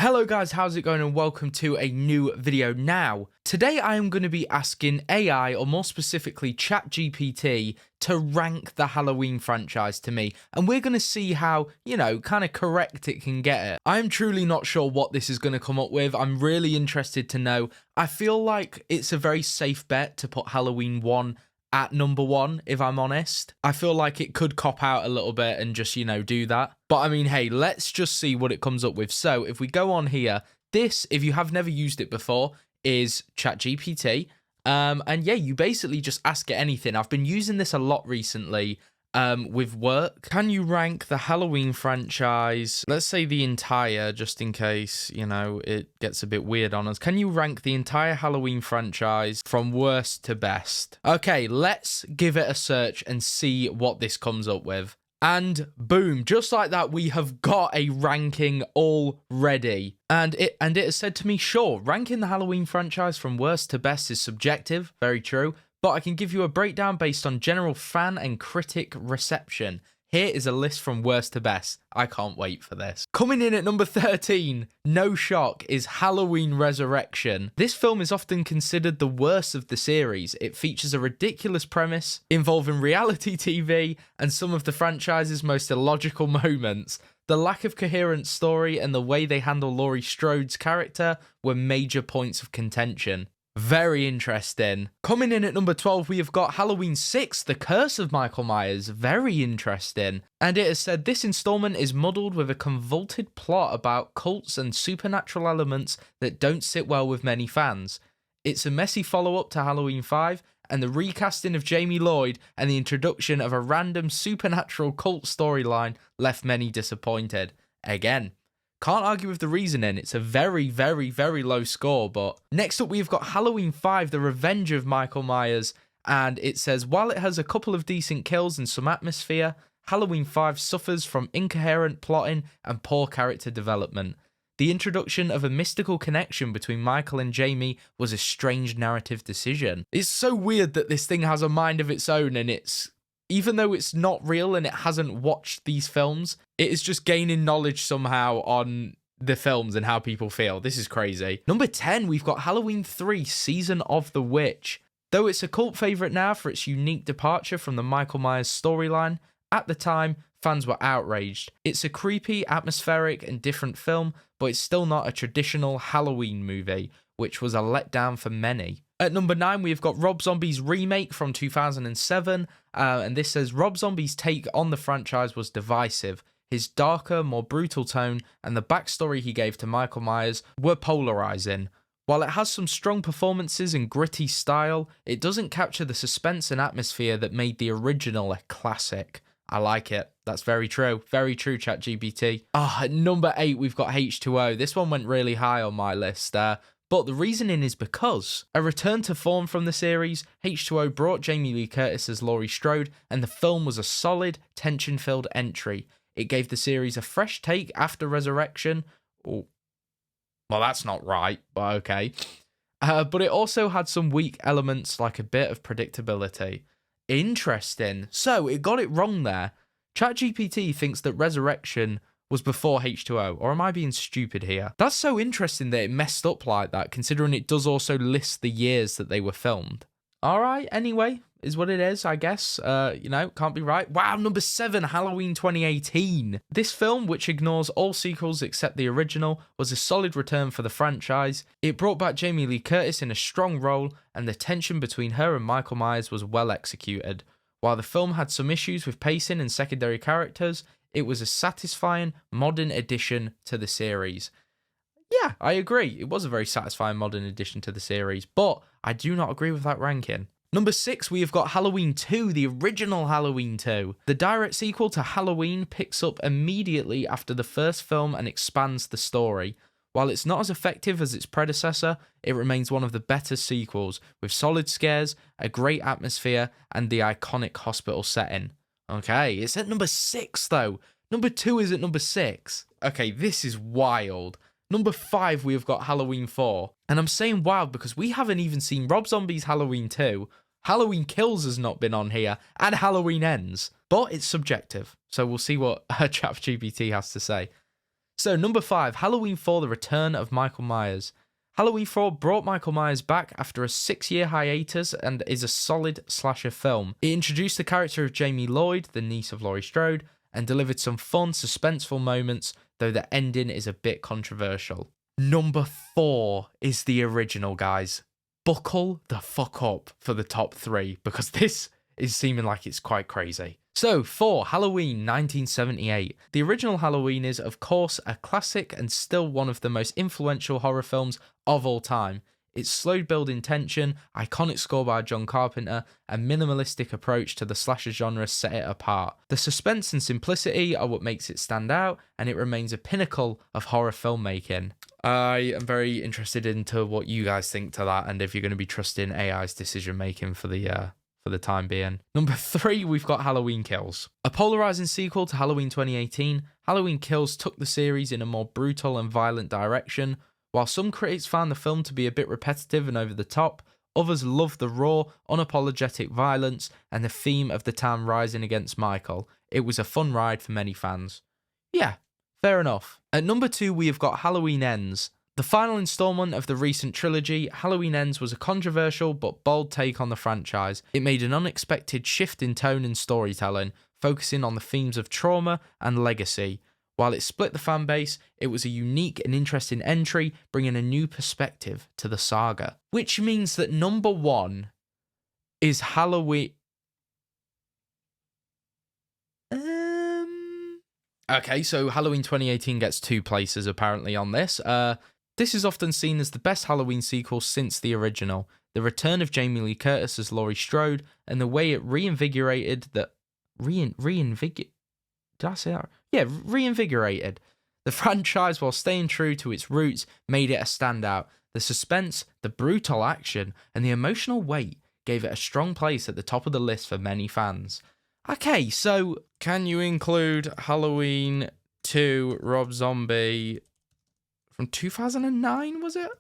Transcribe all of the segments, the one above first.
Hello guys, how's it going and welcome to a new video. Now, today I am going to be asking AI, or more specifically ChatGPT, to rank the Halloween franchise to me. And we're going to see how, kind of correct it can get it. I'm truly not sure what this is going to come up with. I'm really interested to know. I feel like it's a very safe bet to put Halloween 1 at number 1, if I'm honest. I feel like it could cop out a little bit and just, do that. But I mean, hey, let's just see what it comes up with. So if we go on here, this, if you have never used it before, is ChatGPT. And yeah, you basically just ask it anything. I've been using this a lot recently with work. Can you rank the Halloween franchise? Let's say the entire, just in case, it gets a bit weird on us. Can you rank the entire Halloween franchise from worst to best? Okay, let's give it a search and see what this comes up with. And boom, just like that, we have got a ranking already. And it has said to me, sure, ranking the Halloween franchise from worst to best is subjective, very true, but I can give you a breakdown based on general fan and critic reception. Here is a list from worst to best. I can't wait for this. Coming in at number 13, no shock, is Halloween Resurrection. This film is often considered the worst of the series. It features a ridiculous premise involving reality TV and some of the franchise's most illogical moments. The lack of coherent story and the way they handle Laurie Strode's character were major points of contention. Very interesting. Coming in at number 12, we have got Halloween 6, The Curse of Michael Myers. Very interesting. And it has said this installment is muddled with a convoluted plot about cults and supernatural elements that don't sit well with many fans. It's a messy follow-up to Halloween 5, and the recasting of Jamie Lloyd and the introduction of a random supernatural cult storyline left many disappointed. Again, can't argue with the reasoning. It's a very, very, very low score. But next up, we've got Halloween 5, The Revenge of Michael Myers. And it says, while it has a couple of decent kills and some atmosphere, Halloween 5 suffers from incoherent plotting and poor character development. The introduction of a mystical connection between Michael and Jamie was a strange narrative decision. It's so weird that this thing has a mind of its own, and even though it's not real and it hasn't watched these films, it is just gaining knowledge somehow on the films and how people feel. This is crazy. Number 10, we've got Halloween 3, Season of the Witch. Though it's a cult favourite now for its unique departure from the Michael Myers storyline, at the time, fans were outraged. It's a creepy, atmospheric and different film, but it's still not a traditional Halloween movie, which was a letdown for many. At number 9, we've got Rob Zombie's remake from 2007, and this says, Rob Zombie's take on the franchise was divisive. His darker, more brutal tone and the backstory he gave to Michael Myers were polarizing. While it has some strong performances and gritty style, it doesn't capture the suspense and atmosphere that made the original a classic. I like it. That's very true. Very true, ChatGPT. At number 8, we've got H2O. This one went really high on my list. But the reasoning is because a return to form from the series, H2O brought Jamie Lee Curtis as Laurie Strode, and the film was a solid, tension-filled entry. It gave the series a fresh take after Resurrection. Oh, well, that's not right, but okay. But it also had some weak elements, like a bit of predictability. Interesting. So, it got it wrong there. ChatGPT thinks that Resurrection was before H2O, or am I being stupid here? That's so interesting that it messed up like that, considering it does also list the years that they were filmed. Alright, anyway, is what it is, I guess. Can't be right. Wow, number 7, Halloween 2018. This film, which ignores all sequels except the original, was a solid return for the franchise. It brought back Jamie Lee Curtis in a strong role, and the tension between her and Michael Myers was well executed. While the film had some issues with pacing and secondary characters, it was a satisfying, modern addition to the series. Yeah, I agree. It was a very satisfying, modern addition to the series, but I do not agree with that ranking. Number 6, we have got Halloween 2, the original Halloween 2. The direct sequel to Halloween picks up immediately after the first film and expands the story. While it's not as effective as its predecessor, it remains one of the better sequels, with solid scares, a great atmosphere, and the iconic hospital setting. Okay, it's at number 6 though. Number 2 is at number 6. Okay, this is wild. Number 5, we have got Halloween 4. And I'm saying wild because we haven't even seen Rob Zombie's Halloween 2. Halloween Kills has not been on here. And Halloween Ends. But it's subjective. So we'll see what ChatGPT has to say. So number 5, Halloween 4, The Return of Michael Myers. Halloween 4 brought Michael Myers back after a 6-year hiatus and is a solid slasher film. It introduced the character of Jamie Lloyd, the niece of Laurie Strode, and delivered some fun, suspenseful moments, though the ending is a bit controversial. Number 4 is the original, guys. Buckle the fuck up for the top 3, because this is seeming like it's quite crazy. So, 4, Halloween 1978. The original Halloween is, of course, a classic and still one of the most influential horror films of all time. Its slow building tension, iconic score by John Carpenter, and minimalistic approach to the slasher genre set it apart. The suspense and simplicity are what makes it stand out, and it remains a pinnacle of horror filmmaking. I am very interested into what you guys think to that, and if you're going to be trusting AI's decision making for the time being. Number 3, we've got Halloween Kills. A polarizing sequel to Halloween 2018, Halloween Kills took the series in a more brutal and violent direction. While some critics found the film to be a bit repetitive and over the top, others loved the raw, unapologetic violence and the theme of the town rising against Michael. It was a fun ride for many fans. Yeah, fair enough. At number 2, we have got Halloween Ends. The final installment of the recent trilogy, Halloween Ends, was a controversial but bold take on the franchise. It made an unexpected shift in tone and storytelling, focusing on the themes of trauma and legacy. While it split the fan base, it was a unique and interesting entry, bringing a new perspective to the saga. Which means that number 1 is Halloween... Okay, so Halloween 2018 gets 2 places apparently on this. This is often seen as the best Halloween sequel since the original. The return of Jamie Lee Curtis as Laurie Strode and the way it reinvigorated the... Did I say that? Yeah, reinvigorated. The franchise, while staying true to its roots, made it a standout. The suspense, the brutal action, and the emotional weight gave it a strong place at the top of the list for many fans. Okay, so can you include Halloween 2 Rob Zombie from 2009, was it?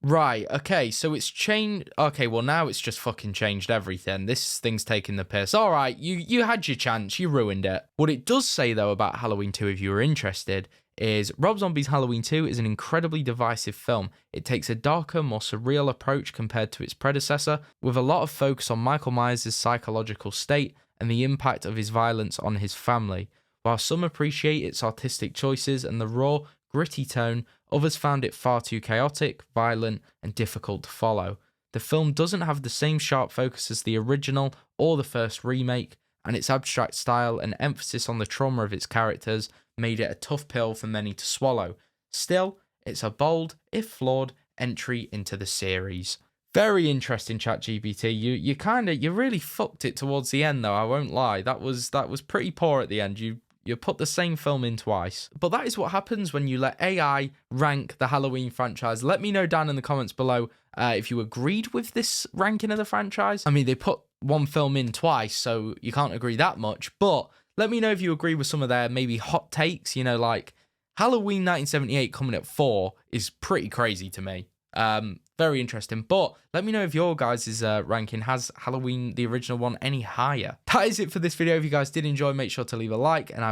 Right, okay, so it's changed. Okay, well, now it's just fucking changed everything. This thing's taking the piss. All right, you had your chance, you ruined it. What it does say, though, about Halloween 2, if you were interested, is Rob Zombie's Halloween 2 is an incredibly divisive film. It takes a darker, more surreal approach compared to its predecessor, with a lot of focus on Michael Myers' psychological state and the impact of his violence on his family. While some appreciate its artistic choices and the raw, gritty tone, others found it far too chaotic, violent, and difficult to follow. The film doesn't have the same sharp focus as the original or the first remake, and its abstract style and emphasis on the trauma of its characters made it a tough pill for many to swallow. Still, it's a bold, if flawed, entry into the series. Very interesting, ChatGPT. You really fucked it towards the end, though. I won't lie. That was pretty poor at the end. You put the same film in twice. But that is what happens when you let AI rank the Halloween franchise. Let me know down in the comments below if you agreed with this ranking of the franchise. I mean, they put one film in twice, so you can't agree that much. But let me know if you agree with some of their maybe hot takes. You know, like Halloween 1978 coming at 4 is pretty crazy to me. Very interesting. But let me know if your guys' ranking has Halloween, the original one, any higher. That is it for this video. If you guys did enjoy, make sure to leave a like, and I will